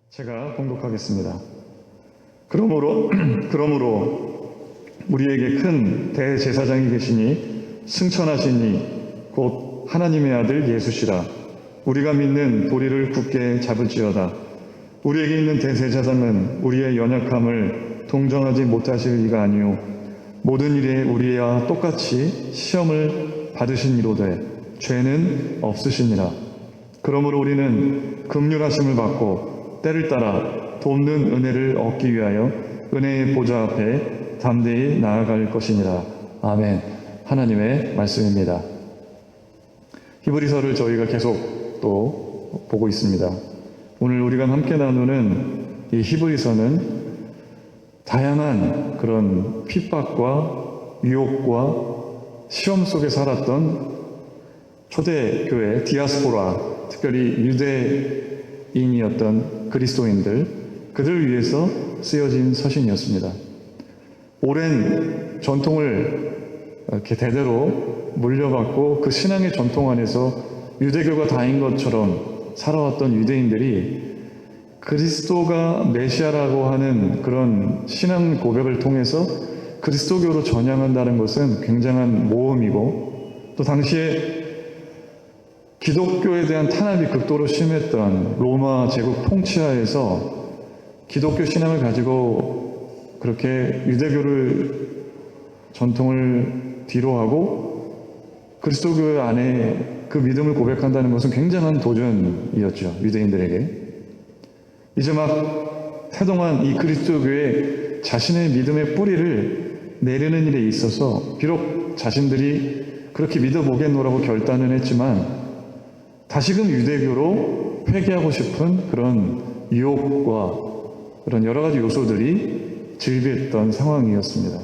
제가 봉독하겠습니다. 그러므로 우리에게 큰 대제사장이 계시니 승천하시니 곧 하나님의 아들 예수시라. 우리가 믿는 도리를 굳게 잡을지어다. 우리에게 있는 대제사장은 우리의 연약함을 동정하지 못하실 이가 아니요 모든 일에 우리와 똑같이 시험을 받으신 이로되 죄는 없으시니라. 그러므로 우리는 긍휼하심을 받고 때를 따라 돕는 은혜를 얻기 위하여 은혜의 보좌 앞에 담대히 나아갈 것이니라. 아멘. 하나님의 말씀입니다. 히브리서를 저희가 계속 또 보고 있습니다. 오늘 우리가 함께 나누는 이 히브리서는 다양한 그런 핍박과 유혹과 시험 속에 살았던 초대교회 디아스포라, 특별히 유대인이었던 그리스도인들, 그들을 위해서 쓰여진 서신이었습니다. 오랜 전통을 이렇게 대대로 물려받고 그 신앙의 전통 안에서 유대교가 다인 것처럼 살아왔던 유대인들이 그리스도가 메시아라고 하는 그런 신앙 고백을 통해서 그리스도교로 전향한다는 것은 굉장한 모험이고, 또 당시에 기독교에 대한 탄압이 극도로 심했던 로마 제국 통치하에서 기독교 신앙을 가지고 그렇게 유대교를 전통을 뒤로하고 그리스도교 안에 그 믿음을 고백한다는 것은 굉장한 도전이었죠. 유대인들에게. 이제 막 태동한 이 그리스도교에 자신의 믿음의 뿌리를 내리는 일에 있어서 비록 자신들이 그렇게 믿어보겠노라고 결단은 했지만 다시금 유대교로 회귀하고 싶은 그런 유혹과 그런 여러 가지 요소들이 즐비했던 상황이었습니다.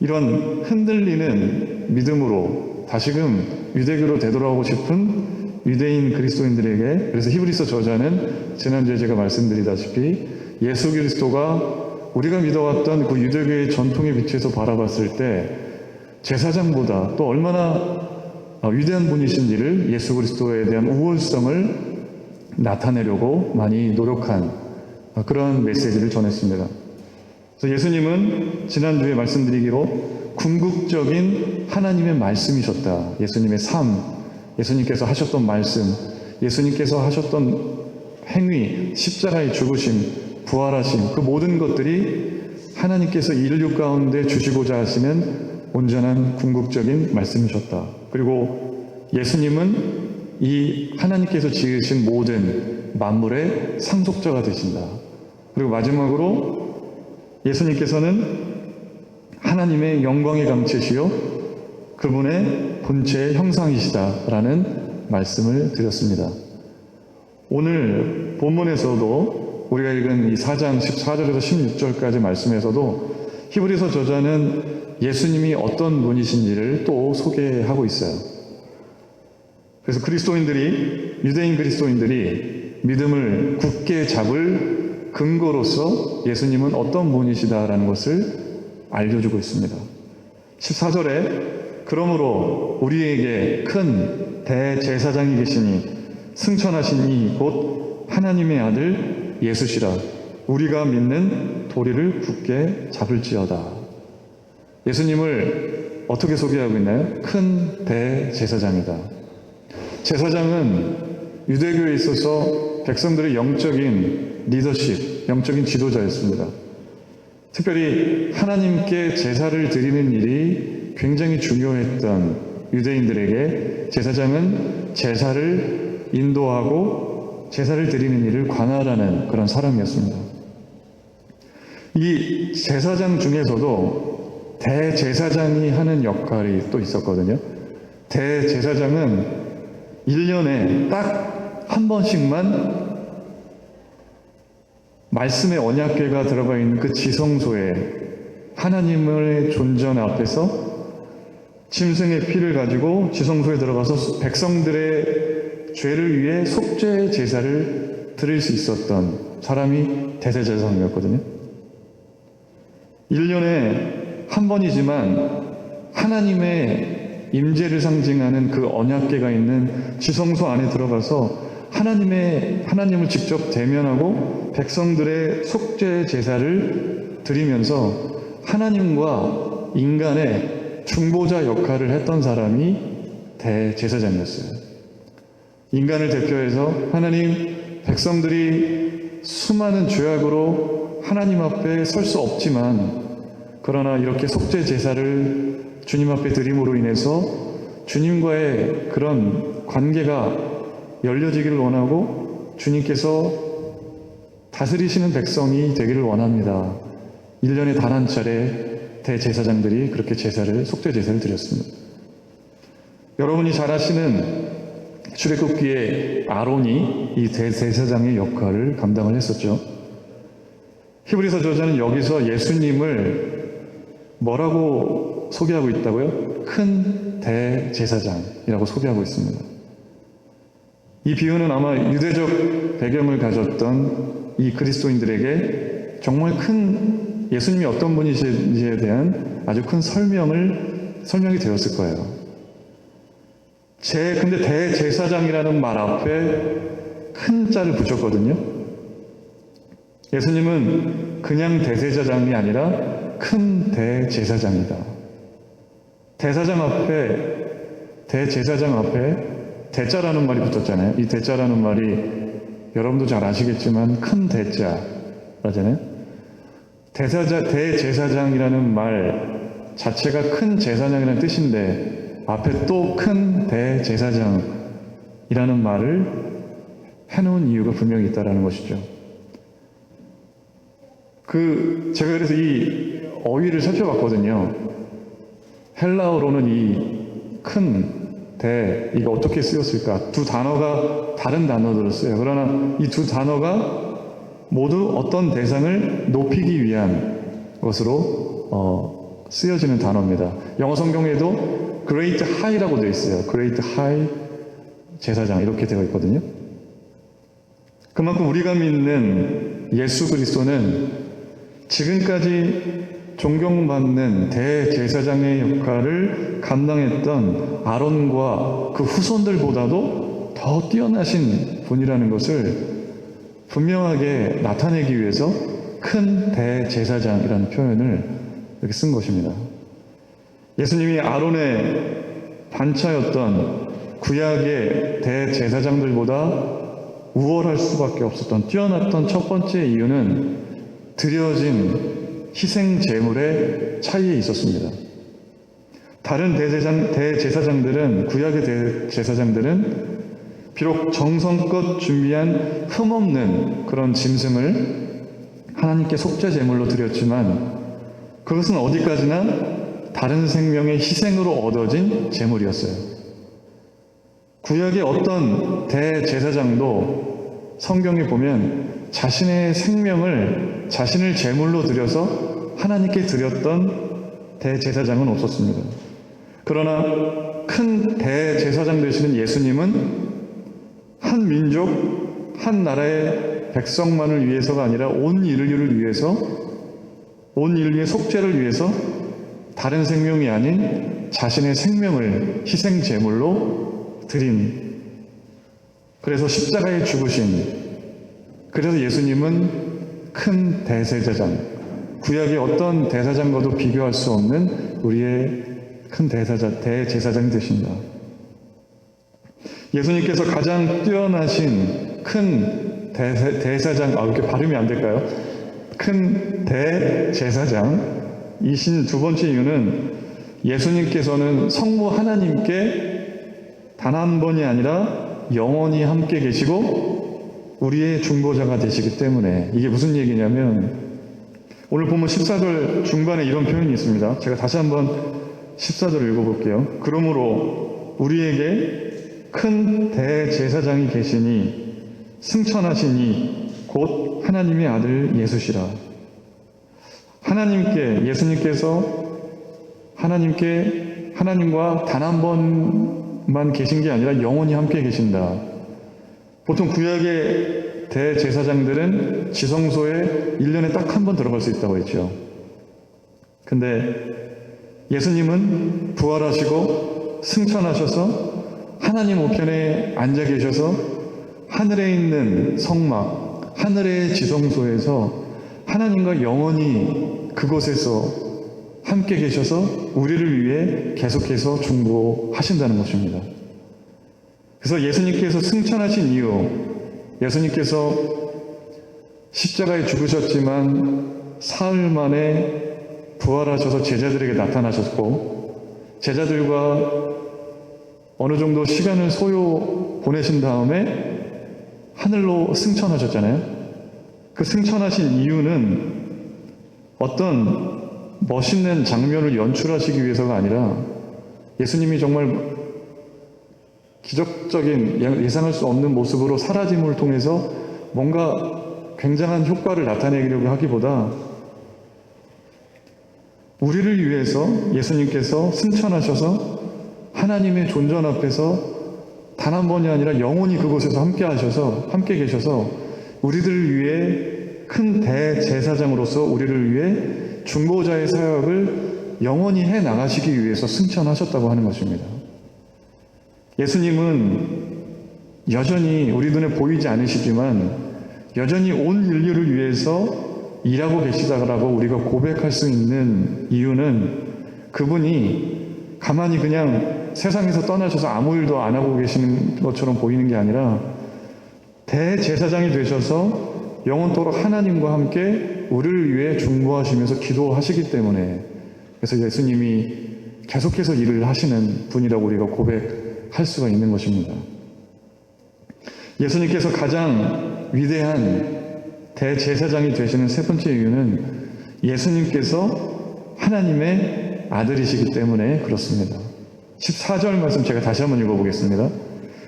이런 흔들리는 믿음으로 다시금 유대교로 되돌아오고 싶은 유대인 그리스도인들에게, 그래서 히브리서 저자는 지난주에 제가 말씀드리다시피 예수 그리스도가 우리가 믿어왔던 그 유대교의 전통에 비추어서 바라봤을 때 제사장보다 또 얼마나 위대한 분이신지를 예수 그리스도에 대한 우월성을 나타내려고 많이 노력한 그런 메시지를 전했습니다. 그래서 예수님은 지난주에 말씀드리기로 궁극적인 하나님의 말씀이셨다. 예수님의 삶, 예수님께서 하셨던 말씀, 예수님께서 하셨던 행위, 십자가의 죽으심, 부활하심, 그 모든 것들이 하나님께서 인류 가운데 주시고자 하시는 온전한 궁극적인 말씀이셨다. 그리고 예수님은 이 하나님께서 지으신 모든 만물의 상속자가 되신다. 그리고 마지막으로 예수님께서는 하나님의 영광의 감체시요 그분의 본체의 형상이시다라는 말씀을 드렸습니다. 오늘 본문에서도 우리가 읽은 이 4장 14절에서 16절까지 말씀에서도 히브리서 저자는 예수님이 어떤 분이신지를 또 소개하고 있어요. 그래서 유대인 그리스도인들이 믿음을 굳게 잡을 근거로서 예수님은 어떤 분이시다라는 것을 알려주고 있습니다. 14절에 그러므로 우리에게 큰 대제사장이 계시니 승천하신 이 곧 하나님의 아들 예수시라. 우리가 믿는 도리를 굳게 잡을지어다. 예수님을 어떻게 소개하고 있나요? 큰 대제사장이다. 제사장은 유대교에 있어서 백성들의 영적인 리더십, 영적인 지도자였습니다. 특별히 하나님께 제사를 드리는 일이 굉장히 중요했던 유대인들에게 제사장은 제사를 인도하고 제사를 드리는 일을 관할하는 그런 사람이었습니다. 이 제사장 중에서도 대제사장이 하는 역할이 또 있었거든요. 대제사장은 1년에 딱 한 번씩만 말씀의 언약궤가 들어가 있는 그 지성소에 하나님의 존전 앞에서 짐승의 피를 가지고 지성소에 들어가서 백성들의 죄를 위해 속죄 제사를 드릴 수 있었던 사람이 대제사장이었거든요. 1년에 한 번이지만 하나님의 임재를 상징하는 그 언약궤가 있는 지성소 안에 들어가서 하나님을 직접 대면하고 백성들의 속죄 제사를 드리면서 하나님과 인간의 중보자 역할을 했던 사람이 대제사장이었어요. 인간을 대표해서 하나님, 백성들이 수많은 죄악으로 하나님 앞에 설 수 없지만 그러나 이렇게 속죄 제사를 주님 앞에 드림으로 인해서 주님과의 그런 관계가 열려지기를 원하고 주님께서 다스리시는 백성이 되기를 원합니다. 1년에 단 한 차례 대제사장들이 그렇게 속죄 제사를 드렸습니다. 여러분이 잘 아시는 출애굽기의 아론이 이 대제사장의 역할을 감당을 했었죠. 히브리서 저자는 여기서 예수님을 뭐라고 소개하고 있다고요? 큰 대제사장이라고 소개하고 있습니다. 이 비유는 아마 유대적 배경을 가졌던 이 그리스도인들에게 정말 큰 예수님이 어떤 분이신지에 대한 아주 큰 설명이 되었을 거예요. 근데 대제사장이라는 말 앞에 큰 자를 붙였거든요. 예수님은 그냥 대제사장이 아니라 큰 대제사장이다. 대제사장 앞에 대자라는 말이 붙었잖아요. 이 대자라는 말이 여러분도 잘 아시겠지만 큰 대자라잖아요. 대제사장이라는 말 자체가 큰 제사장이라는 뜻인데 앞에 또 큰 대제사장이라는 말을 해놓은 이유가 분명히 있다는 것이죠. 제가 그래서 이 어휘를 살펴봤거든요. 헬라어로는 이 큰 이거 어떻게 쓰였을까? 두 단어가 다른 단어들을 써요. 그러나 이 두 단어가 모두 어떤 대상을 높이기 위한 것으로 쓰여지는 단어입니다. 영어 성경에도 Great High라고 되어 있어요. Great High 제사장 이렇게 되어 있거든요. 그만큼 우리가 믿는 예수 그리스도는 지금까지 존경받는 대제사장의 역할을 감당했던 아론과 그 후손들보다도 더 뛰어나신 분이라는 것을 분명하게 나타내기 위해서 큰 대제사장이라는 표현을 이렇게 쓴 것입니다. 예수님이 아론의 반차였던 구약의 대제사장들보다 우월할 수밖에 없었던 뛰어났던 첫 번째 이유는 드려진 희생 제물의 차이에 있었습니다. 다른 대제사장들은 구약의 대제사장들은 비록 정성껏 준비한 흠없는 그런 짐승을 하나님께 속죄 제물로 드렸지만 그것은 어디까지나 다른 생명의 희생으로 얻어진 제물이었어요. 구약의 어떤 대제사장도 성경에 보면 자신의 생명을 자신을 제물로 드려서 하나님께 드렸던 대제사장은 없었습니다. 그러나 큰 대제사장 되시는 예수님은 한 민족, 한 나라의 백성만을 위해서가 아니라 온 인류를 위해서, 온 인류의 속죄를 위해서 다른 생명이 아닌 자신의 생명을 희생 제물로 드린, 그래서 십자가에 죽으신, 그래서 예수님은 큰 대제사장, 구약의 어떤 대사장과도 비교할 수 없는 우리의 큰 대제사장이 되신다. 예수님께서 가장 뛰어나신 큰 대제사장, 이렇게 발음이 안 될까요? 큰 대제사장이신 두 번째 이유는 예수님께서는 성부 하나님께 단 한 번이 아니라 영원히 함께 계시고 우리의 중보자가 되시기 때문에, 이게 무슨 얘기냐면 오늘 보면 14절 중반에 이런 표현이 있습니다. 제가 다시 한번 14절을 읽어볼게요. 그러므로 우리에게 큰 대제사장이 계시니 승천하시니 곧 하나님의 아들 예수시라. 예수님께서 하나님과 단 한 번만 계신 게 아니라 영원히 함께 계신다. 보통 구약의 대제사장들은 지성소에 1년에 딱 한 번 들어갈 수 있다고 했죠. 근데 예수님은 부활하시고 승천하셔서 하나님 우편에 앉아 계셔서 하늘에 있는 성막, 하늘의 지성소에서 하나님과 영원히 그곳에서 함께 계셔서 우리를 위해 계속해서 중보하신다는 것입니다. 그래서 예수님께서 승천하신 이유, 예수님께서 십자가에 죽으셨지만 사흘 만에 부활하셔서 제자들에게 나타나셨고, 제자들과 어느 정도 시간을 소요 보내신 다음에 하늘로 승천하셨잖아요. 그 승천하신 이유는 어떤 멋있는 장면을 연출하시기 위해서가 아니라 예수님이 정말 기적적인 예상할 수 없는 모습으로 사라짐을 통해서 뭔가 굉장한 효과를 나타내려고 하기보다 우리를 위해서 예수님께서 승천하셔서 하나님의 존전 앞에서 단 한 번이 아니라 영원히 그곳에서 함께 계셔서 우리들을 위해 큰 대제사장으로서 우리를 위해 중보자의 사역을 영원히 해 나가시기 위해서 승천하셨다고 하는 것입니다. 예수님은 여전히 우리 눈에 보이지 않으시지만 여전히 온 인류를 위해서 일하고 계시다라고 우리가 고백할 수 있는 이유는 그분이 가만히 그냥 세상에서 떠나셔서 아무 일도 안 하고 계시는 것처럼 보이는 게 아니라 대제사장이 되셔서 영원토록 하나님과 함께 우리를 위해 중보하시면서 기도하시기 때문에, 그래서 예수님이 계속해서 일을 하시는 분이라고 우리가 고백할 수가 있는 것입니다. 예수님께서 가장 위대한 대제사장이 되시는 세 번째 이유는 예수님께서 하나님의 아들이시기 때문에 그렇습니다. 14절 말씀 제가 다시 한번 읽어보겠습니다.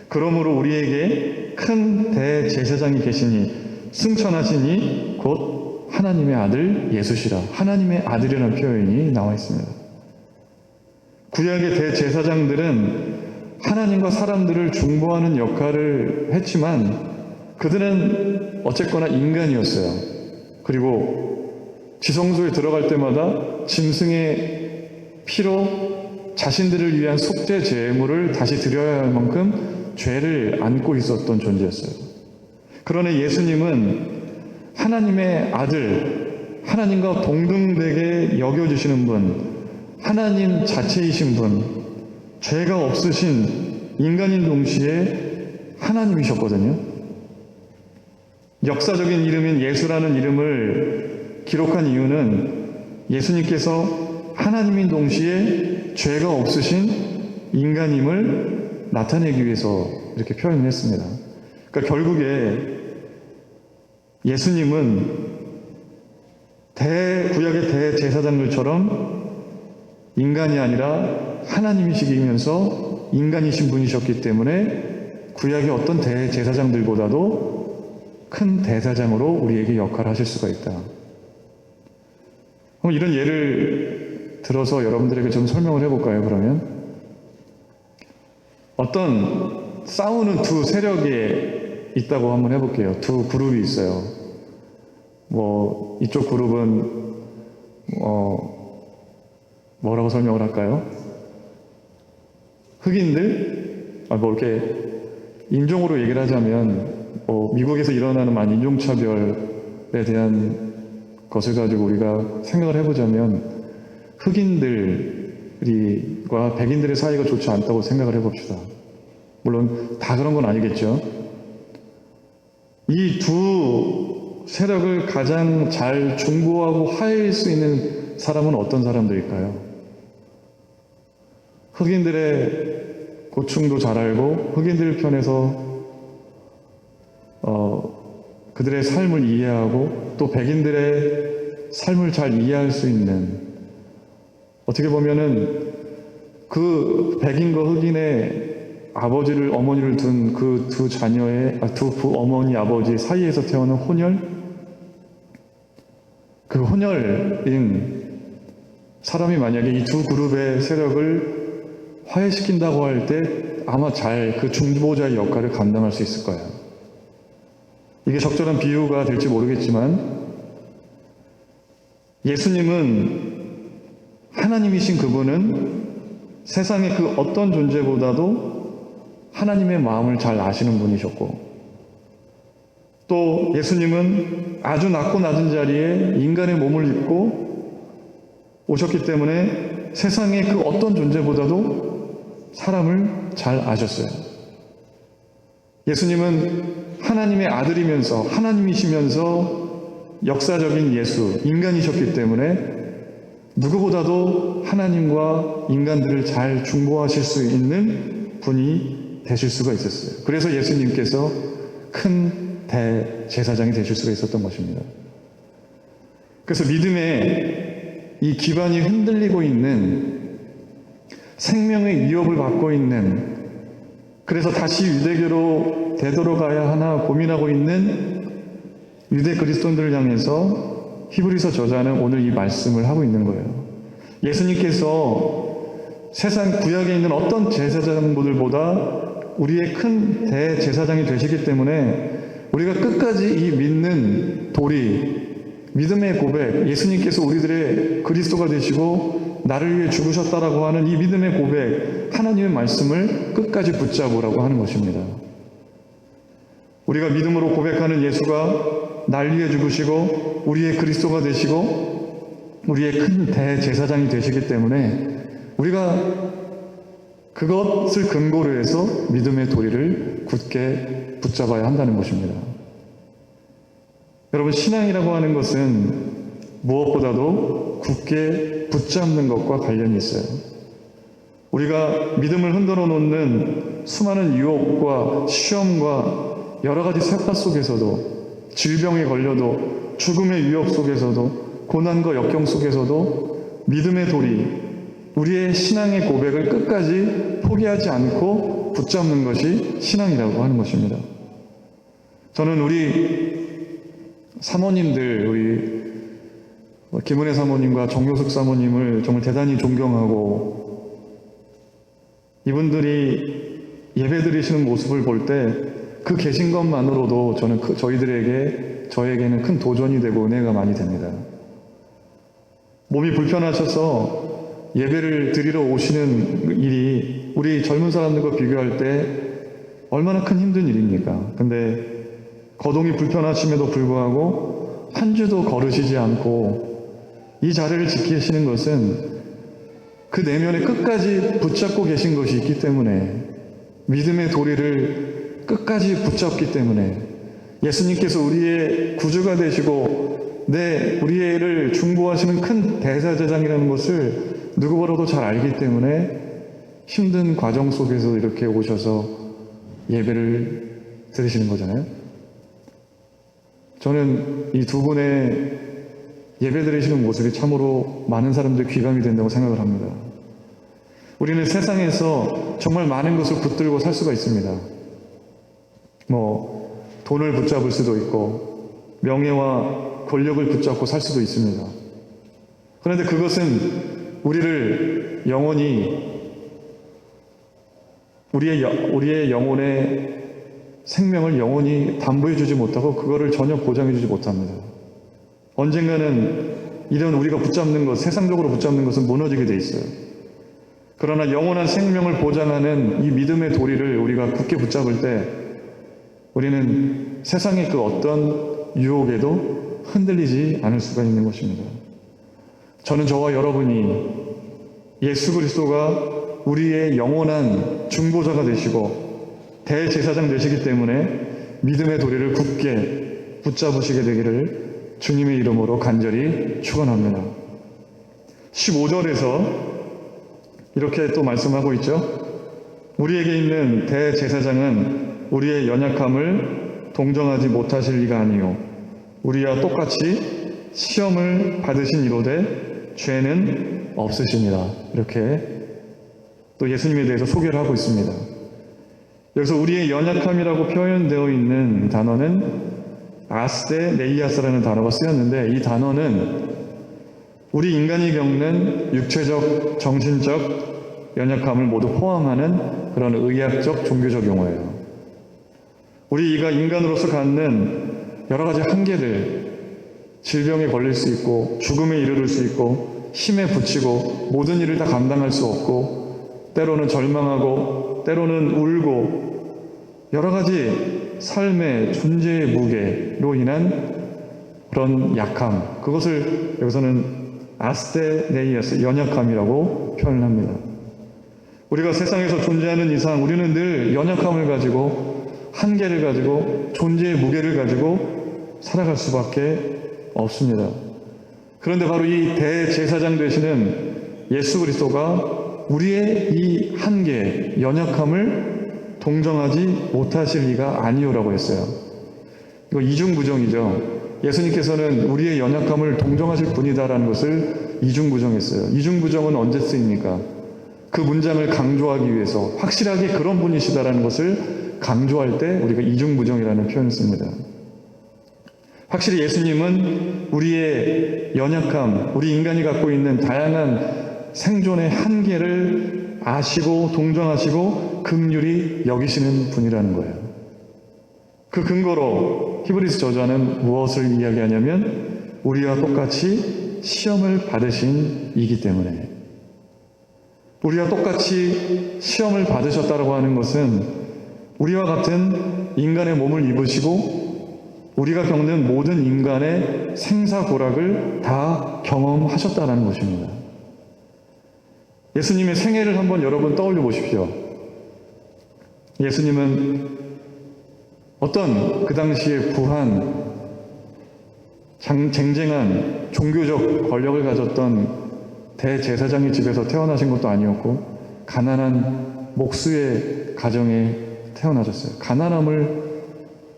그러므로 우리에게 큰 대제사장이 계시니 승천하시니 곧 하나님의 아들 예수시라. 하나님의 아들이라는 표현이 나와 있습니다. 구약의 대제사장들은 하나님과 사람들을 중보하는 역할을 했지만 그들은 어쨌거나 인간이었어요. 그리고 지성소에 들어갈 때마다 짐승의 피로 자신들을 위한 속죄 제물을 다시 드려야 할 만큼 죄를 안고 있었던 존재였어요. 그러나 예수님은 하나님의 아들, 하나님과 동등되게 여겨주시는 분, 하나님 자체이신 분, 죄가 없으신 인간인 동시에 하나님이셨거든요. 역사적인 이름인 예수라는 이름을 기록한 이유는 예수님께서 하나님인 동시에 죄가 없으신 인간임을 나타내기 위해서 이렇게 표현을 했습니다. 그러니까 결국에 예수님은 구약의 대제사장들처럼 인간이 아니라 하나님이시면서 인간이신 분이셨기 때문에 구약의 어떤 대제사장들보다도 큰 대사장으로 우리에게 역할을 하실 수가 있다. 그럼 이런 예를 들어서 여러분들에게 좀 설명을 해볼까요? 그러면 어떤 싸우는 두 세력이 있다고 한번 해볼게요. 두 그룹이 있어요. 이쪽 그룹은 뭐라고 설명을 할까요? 흑인들? 이렇게 인종으로 얘기를 하자면 미국에서 일어나는 많은 인종차별에 대한 것을 가지고 우리가 생각을 해보자면 흑인들과 백인들의 사이가 좋지 않다고 생각을 해봅시다. 물론 다 그런 건 아니겠죠. 이 두 세력을 가장 잘 중보하고 화해할 수 있는 사람은 어떤 사람들일까요? 흑인들의 고충도 잘 알고 흑인들 편에서 그들의 삶을 이해하고 또 백인들의 삶을 잘 이해할 수 있는, 어떻게 보면은 그 백인과 흑인의 아버지를 어머니를 둔 그 두 자녀의 두 어머니 아버지 사이에서 태어난 혼혈, 그 혼혈인 사람이 만약에 이 두 그룹의 세력을 화해시킨다고 할 때 아마 잘 그 중보자의 역할을 감당할 수 있을 거예요. 이게 적절한 비유가 될지 모르겠지만 예수님은 하나님이신 그분은 세상의 그 어떤 존재보다도 하나님의 마음을 잘 아시는 분이셨고 또 예수님은 아주 낮고 낮은 자리에 인간의 몸을 입고 오셨기 때문에 세상의 그 어떤 존재보다도 사람을 잘 아셨어요. 예수님은 하나님의 아들이면서 하나님이시면서 역사적인 예수, 인간이셨기 때문에 누구보다도 하나님과 인간들을 잘 중보하실 수 있는 분이 되실 수가 있었어요. 그래서 예수님께서 큰 대제사장이 되실 수가 있었던 것입니다. 그래서 믿음의 이 기반이 흔들리고 있는, 생명의 위협을 받고 있는, 그래서 다시 유대교로 되돌아가야 하나 고민하고 있는 유대 그리스도인들을 향해서 히브리서 저자는 오늘 이 말씀을 하고 있는 거예요. 예수님께서 세상 구약에 있는 어떤 제사장들보다 우리의 큰 대제사장이 되시기 때문에 우리가 끝까지 이 믿는 도리, 믿음의 고백, 예수님께서 우리들의 그리스도가 되시고 나를 위해 죽으셨다라고 하는 이 믿음의 고백, 하나님의 말씀을 끝까지 붙잡으라고 하는 것입니다. 우리가 믿음으로 고백하는 예수가 날 위해 죽으시고 우리의 그리스도가 되시고 우리의 큰 대제사장이 되시기 때문에 우리가 그것을 근거로 해서 믿음의 도리를 굳게 붙잡아야 한다는 것입니다. 여러분, 신앙이라고 하는 것은 무엇보다도 굳게 붙잡는 것과 관련이 있어요. 우리가 믿음을 흔들어 놓는 수많은 유혹과 시험과 여러 가지 세파 속에서도, 질병에 걸려도, 죽음의 위협 속에서도, 고난과 역경 속에서도 믿음의 도리, 우리의 신앙의 고백을 끝까지 포기하지 않고 붙잡는 것이 신앙이라고 하는 것입니다. 저는 우리 사모님들, 우리 김은혜 사모님과 정효숙 사모님을 정말 대단히 존경하고, 이분들이 예배 드리시는 모습을 볼 때 그 계신 것만으로도 저는 저에게는 큰 도전이 되고 은혜가 많이 됩니다. 몸이 불편하셔서 예배를 드리러 오시는 일이 우리 젊은 사람들과 비교할 때 얼마나 큰 힘든 일입니까? 근데 거동이 불편하심에도 불구하고 한 주도 걸으시지 않고 이 자리를 지키시는 것은 그 내면에 끝까지 붙잡고 계신 것이 있기 때문에, 믿음의 도리를 끝까지 붙잡기 때문에, 예수님께서 우리의 구주가 되시고 우리를 중보하시는 큰 대제사장이라는 것을 누구보다도 잘 알기 때문에 힘든 과정 속에서 이렇게 오셔서 예배를 드리시는 거잖아요. 저는 이 두 분의 예배 드리시는 모습이 참으로 많은 사람들의 귀감이 된다고 생각을 합니다. 우리는 세상에서 정말 많은 것을 붙들고 살 수가 있습니다. 돈을 붙잡을 수도 있고 명예와 권력을 붙잡고 살 수도 있습니다. 그런데 그것은 우리를 영원히, 우리의 영혼의 생명을 영원히 담보해 주지 못하고 그거를 전혀 보장해 주지 못합니다. 언젠가는 이런 우리가 붙잡는 것, 세상적으로 붙잡는 것은 무너지게 돼 있어요. 그러나 영원한 생명을 보장하는 이 믿음의 도리를 우리가 굳게 붙잡을 때 우리는 세상의 그 어떤 유혹에도 흔들리지 않을 수가 있는 것입니다. 저는 저와 여러분이 예수 그리스도가 우리의 영원한 중보자가 되시고 대제사장 되시기 때문에 믿음의 도리를 굳게 붙잡으시게 되기를 주님의 이름으로 간절히 축원합니다. 15절에서 이렇게 또 말씀하고 있죠. 우리에게 있는 대제사장은 우리의 연약함을 동정하지 못하실 리가 아니요 우리와 똑같이 시험을 받으신 이로되 죄는 없으십니다. 이렇게 또 예수님에 대해서 소개를 하고 있습니다. 여기서 우리의 연약함이라고 표현되어 있는 단어는 아스데 네이아스라는 단어가 쓰였는데, 이 단어는 우리 인간이 겪는 육체적, 정신적 연약함을 모두 포함하는 그런 의학적, 종교적 용어예요. 우리가 인간으로서 갖는 여러 가지 한계들, 질병에 걸릴 수 있고 죽음에 이르를 수 있고 힘에 부치고 모든 일을 다 감당할 수 없고 때로는 절망하고 때로는 울고 여러 가지 삶의 존재의 무게로 인한 그런 약함, 그것을 여기서는 아스테네이아스, 연약함이라고 표현을 합니다. 우리가 세상에서 존재하는 이상 우리는 늘 연약함을 가지고, 한계를 가지고, 존재의 무게를 가지고 살아갈 수밖에 없습니다. 그런데 바로 이 대제사장 되시는 예수 그리스도가 우리의 이 한계, 연약함을 동정하지 못하실 리가 아니오라고 했어요. 이거 이중부정이죠. 예수님께서는 우리의 연약함을 동정하실 분이다라는 것을 이중부정했어요. 이중부정은 언제 쓰입니까? 그 문장을 강조하기 위해서 확실하게 그런 분이시다라는 것을 강조할 때 우리가 이중부정이라는 표현을 씁니다. 확실히 예수님은 우리의 연약함, 우리 인간이 갖고 있는 다양한 생존의 한계를 아시고 동정하시고 긍휼히 여기시는 분이라는 거예요. 그 근거로 히브리서 저자는 무엇을 이야기하냐면 우리와 똑같이 시험을 받으신 이기 때문에, 우리와 똑같이 시험을 받으셨다고 하는 것은 우리와 같은 인간의 몸을 입으시고 우리가 겪는 모든 인간의 생사고락을 다 경험하셨다는 것입니다. 예수님의 생애를 한번 여러분 떠올려 보십시오. 예수님은 어떤 그 당시에 부한, 쟁쟁한 종교적 권력을 가졌던 대제사장의 집에서 태어나신 것도 아니었고 가난한 목수의 가정에 태어나셨어요. 가난함을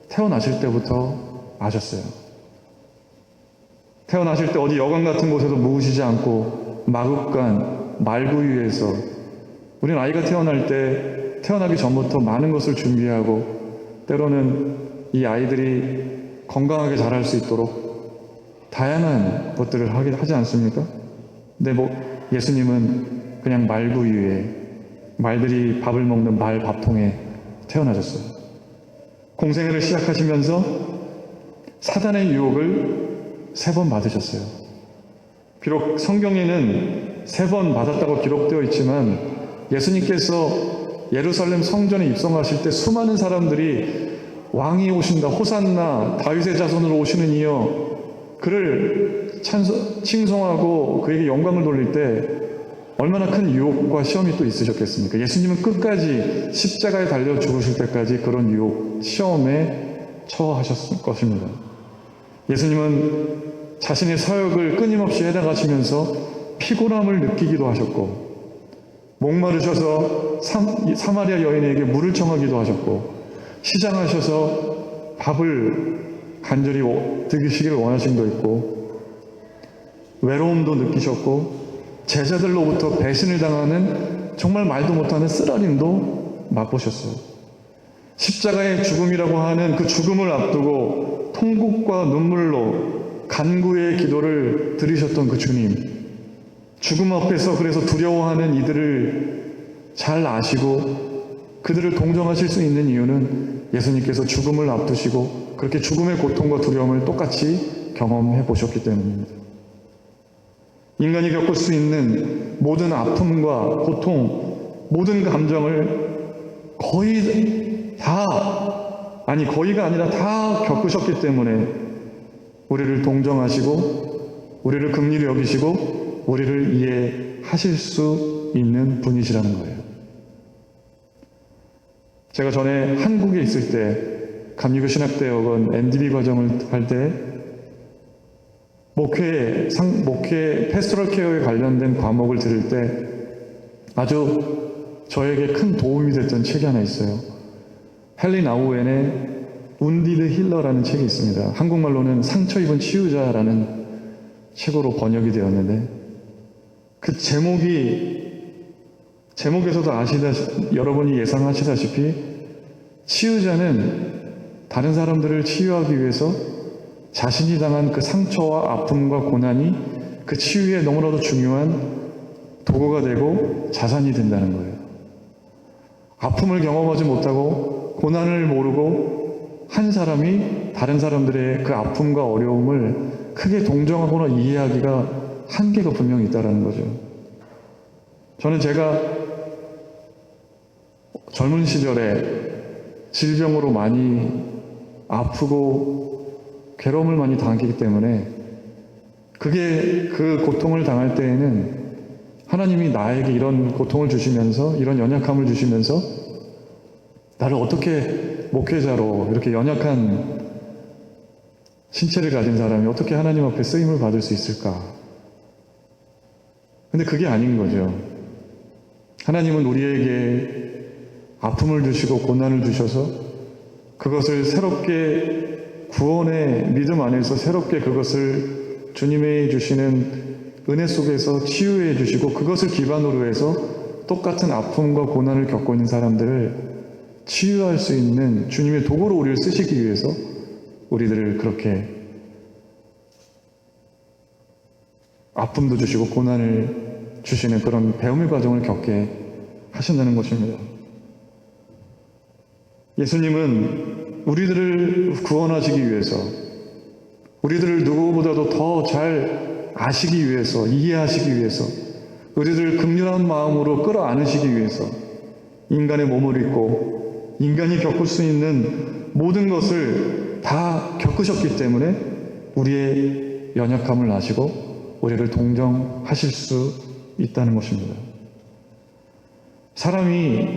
태어나실 때부터 아셨어요. 태어나실 때 어디 여관 같은 곳에서 묵으시지 않고 마국간, 말구유에서, 우리는 아이가 태어날 때 태어나기 전부터 많은 것을 준비하고 때로는 이 아이들이 건강하게 자랄 수 있도록 다양한 것들을 하지 않습니까? 근데 예수님은 그냥 말구유에, 말들이 밥을 먹는 말 밥통에 태어나셨어요. 공생애를 시작하시면서 사단의 유혹을 3번 받으셨어요. 비록 성경에는 3번 받았다고 기록되어 있지만 예수님께서 예루살렘 성전에 입성하실 때 수많은 사람들이 왕이 오신다, 호산나, 다윗의 자손으로 오시는 이여, 그를 칭송하고 그에게 영광을 돌릴 때 얼마나 큰 유혹과 시험이 또 있으셨겠습니까? 예수님은 끝까지 십자가에 달려 죽으실 때까지 그런 유혹, 시험에 처하셨을 것입니다. 예수님은 자신의 사역을 끊임없이 해나가시면서 피곤함을 느끼기도 하셨고, 목마르셔서 사마리아 여인에게 물을 청하기도 하셨고, 시장하셔서 밥을 간절히 드시기를 원하신 것도 있고, 외로움도 느끼셨고, 제자들로부터 배신을 당하는 정말 말도 못하는 쓰라림도 맛보셨어요. 십자가의 죽음이라고 하는 그 죽음을 앞두고 통곡과 눈물로 간구의 기도를 드리셨던 그 주님, 죽음 앞에서 그래서 두려워하는 이들을 잘 아시고 그들을 동정하실 수 있는 이유는 예수님께서 죽음을 앞두시고 그렇게 죽음의 고통과 두려움을 똑같이 경험해 보셨기 때문입니다. 인간이 겪을 수 있는 모든 아픔과 고통, 모든 감정을 거의가 아니라 다 겪으셨기 때문에 우리를 동정하시고 우리를 긍휼히 여기시고 우리를 이해하실 수 있는 분이시라는 거예요. 제가 전에 한국에 있을 때 감리교 신학대학원 MDB 과정을 할 때 목회 패스토럴 케어에 관련된 과목을 들을 때 아주 저에게 큰 도움이 됐던 책이 하나 있어요. 헨리 나우엔의 운디드 힐러라는 책이 있습니다. 한국말로는 상처 입은 치유자라는 책으로 번역이 되었는데, 그 제목에서도 여러분이 예상하시다시피 치유자는 다른 사람들을 치유하기 위해서 자신이 당한 그 상처와 아픔과 고난이 그 치유에 너무나도 중요한 도구가 되고 자산이 된다는 거예요. 아픔을 경험하지 못하고 고난을 모르고 한 사람이 다른 사람들의 그 아픔과 어려움을 크게 동정하거나 이해하기가 한계가 분명히 있다는 거죠. 저는 제가 젊은 시절에 질병으로 많이 아프고 괴로움을 많이 당하기 때문에 그 고통을 당할 때에는 하나님이 나에게 이런 고통을 주시면서 이런 연약함을 주시면서 나를 어떻게 목회자로 이렇게 연약한 신체를 가진 사람이 어떻게 하나님 앞에 쓰임을 받을 수 있을까? 근데 그게 아닌 거죠. 하나님은 우리에게 아픔을 주시고 고난을 주셔서 그것을 새롭게 구원의 믿음 안에서 새롭게 그것을 주님의 주시는 은혜 속에서 치유해 주시고 그것을 기반으로 해서 똑같은 아픔과 고난을 겪고 있는 사람들을 치유할 수 있는 주님의 도구로 우리를 쓰시기 위해서 우리들을 그렇게 아픔도 주시고 고난을 주시는 그런 배움의 과정을 겪게 하신다는 것입니다. 예수님은 우리들을 구원하시기 위해서 우리들을 누구보다도 더 잘 아시기 위해서 이해하시기 위해서 우리들을 긍휼한 마음으로 끌어안으시기 위해서 인간의 몸을 입고 인간이 겪을 수 있는 모든 것을 다 겪으셨기 때문에 우리의 연약함을 아시고 우리를 동정하실 수 있다는 것입니다. 사람이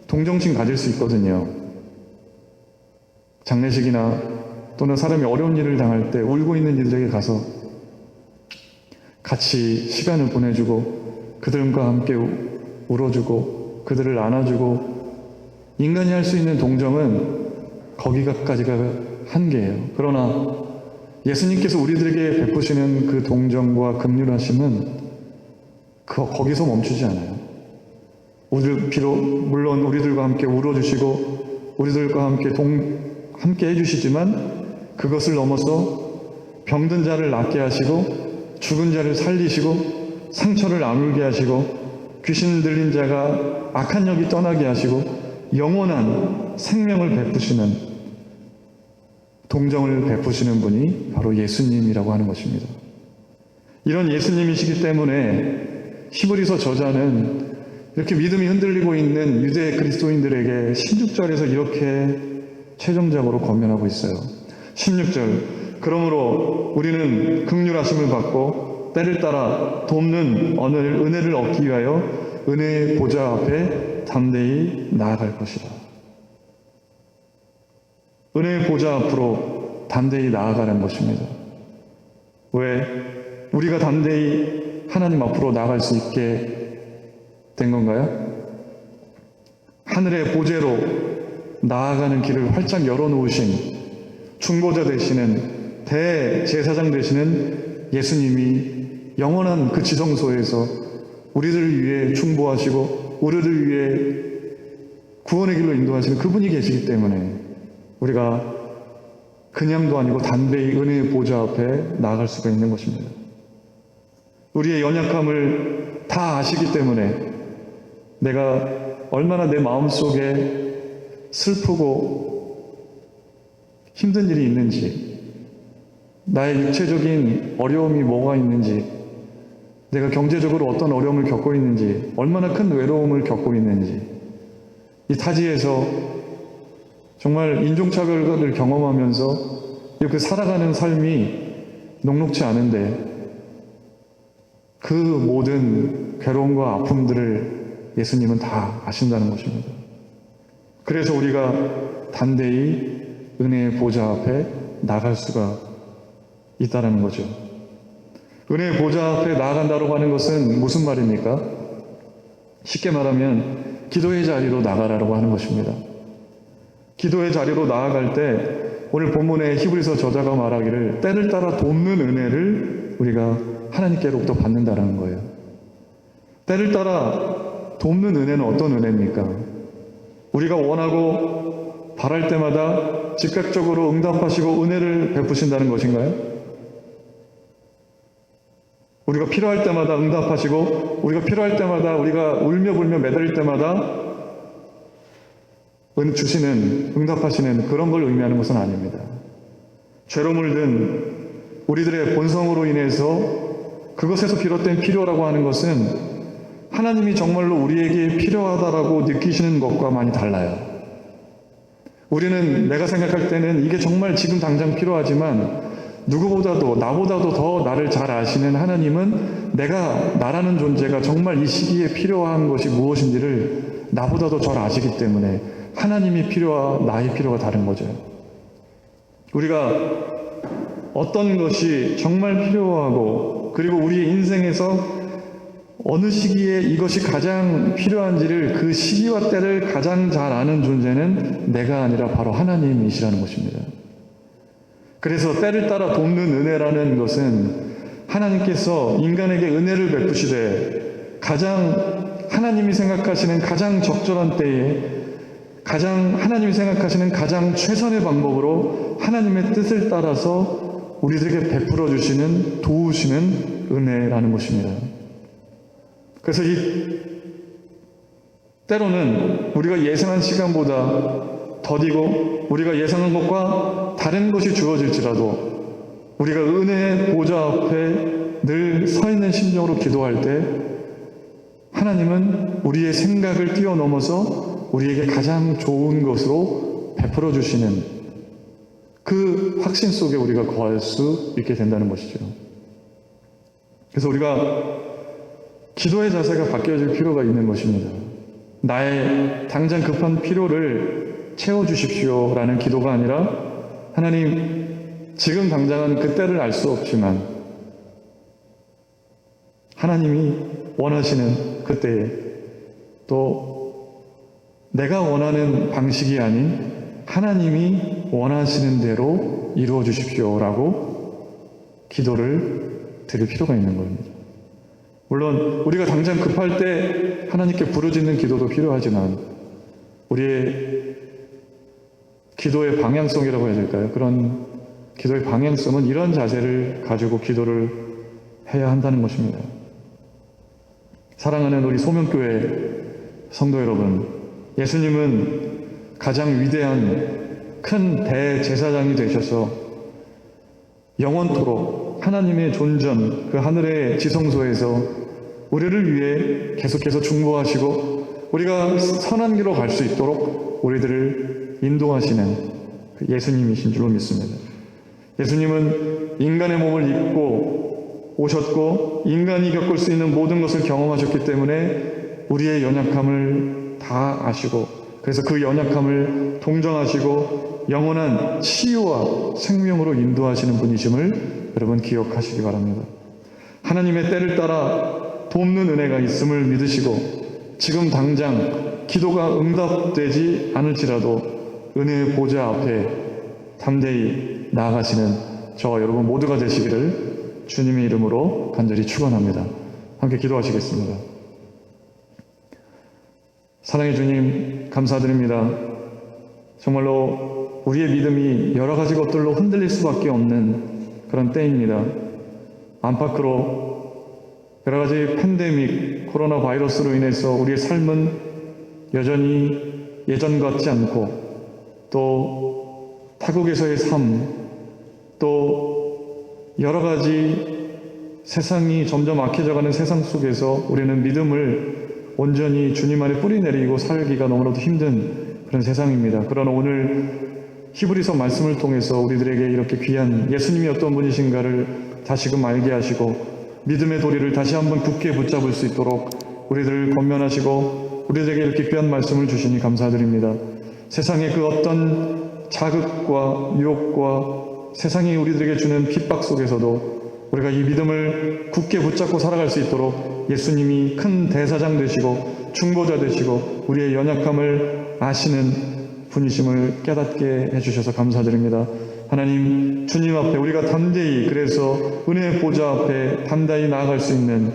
동정심 가질 수 있거든요. 장례식이나 또는 사람이 어려운 일을 당할 때 울고 있는 이들에게 가서 같이 시간을 보내주고 그들과 함께 울어주고 그들을 안아주고 인간이 할 수 있는 동정은 거기까지가 한계예요. 그러나 예수님께서 우리들에게 베푸시는 그 동정과 긍휼하심은 거기서 멈추지 않아요. 물론 우리들과 함께 울어주시고 우리들과 함께 해주시지만 그것을 넘어서 병든 자를 낫게 하시고 죽은 자를 살리시고 상처를 아물게 하시고 귀신 들린 자가 악한 영이 떠나게 하시고 영원한 생명을 베푸시는 동정을 베푸시는 분이 바로 예수님이라고 하는 것입니다. 이런 예수님이시기 때문에 히브리서 저자는 이렇게 믿음이 흔들리고 있는 유대 그리스도인들에게 16절에서 이렇게 최종적으로 권면하고 있어요. 16절 그러므로 우리는 긍휼하심을 받고 때를 따라 돕는 은혜를 얻기 위하여 은혜의 보좌 앞에 담대히 나아갈 것이다. 은혜의 보좌 앞으로 담대히 나아가는 것입니다. 왜? 우리가 담대히 하나님 앞으로 나아갈 수 있게 된 건가요? 하늘의 보좌로 나아가는 길을 활짝 열어놓으신 중보자 되시는 대제사장 되시는 예수님이 영원한 그 지성소에서 우리들을 위해 중보하시고 우리를 위해 구원의 길로 인도하시는 그분이 계시기 때문에 우리가 그냥도 아니고 담대히 은혜의 보좌 앞에 나아갈 수가 있는 것입니다. 우리의 연약함을 다 아시기 때문에 내가 얼마나 내 마음속에 슬프고 힘든 일이 있는지 나의 육체적인 어려움이 뭐가 있는지 내가 경제적으로 어떤 어려움을 겪고 있는지 얼마나 큰 외로움을 겪고 있는지 이 타지에서 정말 인종차별을 경험하면서 이렇게 살아가는 삶이 녹록지 않은데 그 모든 괴로움과 아픔들을 예수님은 다 아신다는 것입니다. 그래서 우리가 담대히 은혜의 보좌 앞에 나갈 수가 있다는 거죠. 은혜의 보좌 앞에 나아간다고 하는 것은 무슨 말입니까? 쉽게 말하면 기도의 자리로 나가라고 하는 것입니다. 기도의 자리로 나아갈 때 오늘 본문의 히브리서 저자가 말하기를 때를 따라 돕는 은혜를 우리가 하나님께로부터 받는다라는 거예요. 때를 따라 돕는 은혜는 어떤 은혜입니까? 우리가 원하고 바랄 때마다 즉각적으로 응답하시고 은혜를 베푸신다는 것인가요? 우리가 필요할 때마다 응답하시고 우리가 필요할 때마다 우리가 울며 불며 매달릴 때마다 주시는 응답하시는 그런 걸 의미하는 것은 아닙니다. 죄로 물든 우리들의 본성으로 인해서 그것에서 비롯된 필요라고 하는 것은 하나님이 정말로 우리에게 필요하다라고 느끼시는 것과 많이 달라요. 우리는 내가 생각할 때는 이게 정말 지금 당장 필요하지만 누구보다도 나보다도 더 나를 잘 아시는 하나님은 나라는 존재가 정말 이 시기에 필요한 것이 무엇인지를 나보다도 잘 아시기 때문에 하나님이 필요와 나의 필요가 다른 거죠. 우리가 어떤 것이 정말 필요하고 그리고 우리의 인생에서 어느 시기에 이것이 가장 필요한지를 그 시기와 때를 가장 잘 아는 존재는 내가 아니라 바로 하나님이시라는 것입니다. 그래서 때를 따라 돕는 은혜라는 것은 하나님께서 인간에게 은혜를 베푸시되 하나님이 생각하시는 가장 적절한 때에 하나님이 생각하시는 가장 최선의 방법으로 하나님의 뜻을 따라서 우리들에게 베풀어 주시는 도우시는 은혜라는 것입니다. 그래서 때로는 우리가 예상한 시간보다 더디고 우리가 예상한 것과 다른 것이 주어질지라도 우리가 은혜의 보좌 앞에 늘 서 있는 심정으로 기도할 때 하나님은 우리의 생각을 뛰어넘어서 우리에게 가장 좋은 것으로 베풀어 주시는 그 확신 속에 우리가 거할 수 있게 된다는 것이죠. 그래서 우리가 기도의 자세가 바뀌어질 필요가 있는 것입니다. 나의 당장 급한 필요를 채워주십시오 라는 기도가 아니라 하나님 지금 당장은 그때를 알 수 없지만 하나님이 원하시는 그때에 또 내가 원하는 방식이 아닌 하나님이 원하시는 대로 이루어 주십시오 라고 기도를 드릴 필요가 있는 겁니다. 물론 우리가 당장 급할 때 하나님께 부르짖는 기도도 필요하지만 우리의 기도의 방향성이라고 해야 될까요? 그런 기도의 방향성은 이런 자세를 가지고 기도를 해야 한다는 것입니다. 사랑하는 우리 소명교회 성도 여러분, 예수님은 가장 위대한 큰 대제사장이 되셔서 영원토록 하나님의 존전, 그 하늘의 지성소에서 우리를 위해 계속해서 중보하시고 우리가 선한 길로 갈 수 있도록 우리들을 인도하시는 그 예수님이신 줄로 믿습니다. 예수님은 인간의 몸을 입고 오셨고 인간이 겪을 수 있는 모든 것을 경험하셨기 때문에 우리의 연약함을 다 아시고 그래서 그 연약함을 동정하시고 영원한 치유와 생명으로 인도하시는 분이심을 여러분 기억하시기 바랍니다. 하나님의 때를 따라 돕는 은혜가 있음을 믿으시고 지금 당장 기도가 응답되지 않을지라도 은혜의 보좌 앞에 담대히 나아가시는 저와 여러분 모두가 되시기를 주님의 이름으로 간절히 축원합니다. 함께 기도하시겠습니다. 사랑의 주님 감사드립니다. 정말로 우리의 믿음이 여러 가지 것들로 흔들릴 수밖에 없는 그런 때입니다. 안팎으로 여러 가지 팬데믹, 코로나 바이러스로 인해서 우리의 삶은 여전히 예전 같지 않고 또 타국에서의 삶, 또 여러 가지 세상이 점점 악해져가는 세상 속에서 우리는 믿음을 온전히 주님 안에 뿌리내리고 살기가 너무나도 힘든 그런 세상입니다. 그러나 오늘 히브리서 말씀을 통해서 우리들에게 이렇게 귀한 예수님이 어떤 분이신가를 다시금 알게 하시고 믿음의 도리를 다시 한번 굳게 붙잡을 수 있도록 우리들을 권면하시고 우리들에게 이렇게 귀한 말씀을 주시니 감사드립니다. 세상의 그 어떤 자극과 유혹과 세상이 우리들에게 주는 핍박 속에서도 우리가 이 믿음을 굳게 붙잡고 살아갈 수 있도록 예수님이 큰 대사장 되시고 중보자 되시고 우리의 연약함을 아시는 분이심을 깨닫게 해주셔서 감사드립니다. 하나님, 주님 앞에 우리가 담대히 그래서 은혜의 보좌 앞에 담대히 나아갈 수 있는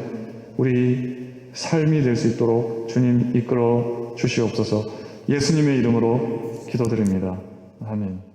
우리 삶이 될 수 있도록 주님 이끌어 주시옵소서. 예수님의 이름으로 기도드립니다. 아멘.